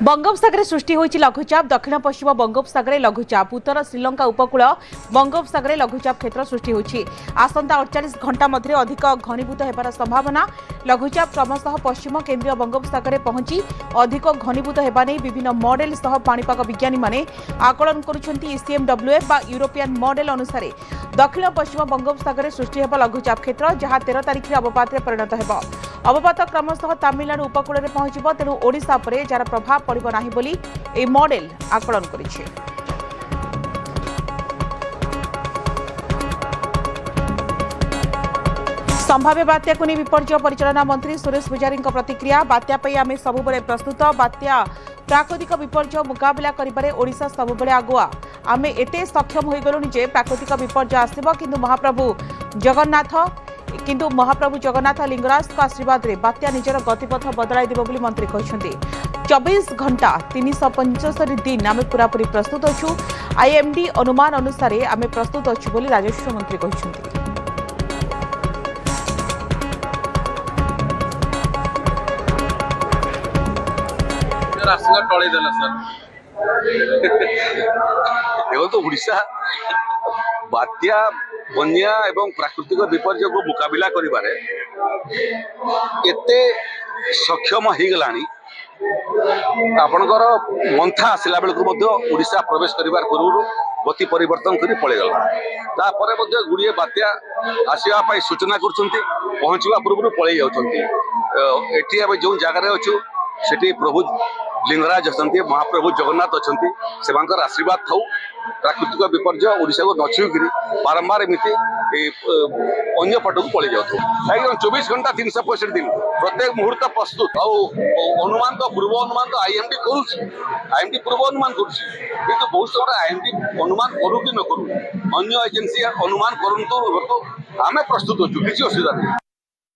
बंगोपसागर सृष्टि होइछि लघुचाप दक्षिण पश्चिम बंगोपसागर लघुचाप उत्तर श्रीलंका उपकूल बंगोपसागर लघुचाप क्षेत्र सृष्टि होइछि आसंता 48 घंटा मध्य अधिक घनीभूत हेबार संभावना लघुचाप क्रमशः पश्चिम केन्द्रीय बंगोपसागर पहुंची अधिक घनीभूत हेबा नै विभिन्न मॉडेल सह पाणीपाग विज्ञानी माने आकलन करुछन्ति ईसीएमडब्ल्यूएफ बा यूरोपियन मॉडेल अनुसार दक्षिण पश्चिम बंगोपसागर सृष्टि हेबा लघुचाप क्षेत्र जहां 13 तारिख अवपात परिणत हेबा अवपात क्रमशः तमिलनाडु उपकूल में पहुंचब तेणु ओडिशा पर जार प्रभाव पड़ब नाही बोली ए मॉडेल आकलन करिछि। संभाव्य बात्या को नहीं विपर्य परिचालना मंत्री सुरेश पुजारी प्रतिक्रिया बात्या पे आमे सबुबले प्रस्तुत बात्या प्राकृतिक विपर्य मुकाबला करिबारे ओडिशा सबुबले आगुआ आमे एते सक्षम होई गलुनी जे प्राकृतिक विपर्य आसीबो किंतु महाप्रभु जगन्नाथ लिंगराज का आशीर्वाद रे बात्या निजर गतिपथ बदलाई देबो बोली मंत्री कहछन्ती 24 घंटा 375 दिन आमे पूरापूरी प्रस्तुत अछु आईएमडी अनुमान अनुसार आमे प्रस्तुत अछु बोली राजस्व मंत्री कहछन्ती। देखो तो उड़ीसा बात्या बन्या एवं प्राकृतिक विपर्य को मुकाबला करिबारे एते सक्षम हो गलानी आपणकर मंथा आसला बेलू ओडिशा प्रवेश करिबार पूर्व गति परिवर्तन करी पड़े गला तापर गुड़िए बात्या आसवा सूचना कर पहुँचवा पूर्व पलि जाती जो जगार अच्छु सेठी प्रभु लिंगराज अच्छा महाप्रभु जगन्नाथ अच्छा से आशीर्वाद था प्राकृतिक विपर्य ओडिशा को नछुक बारंबार एमती अन्य पटक पलि जाऊ कहीं 24 घंटा 365 दिन प्रत्येक मुहूर्त प्रस्तुत अनुमान तो पूर्व अनुमान तो आईएमडी आईएमडी पूर्व अनुमान कर बहुत समय आईएमडी अनुमान करू कि न करू अन्य एजेंसी अनुमान करूँ आम प्रस्तुत अच्छु किसी असुविधा नहीं।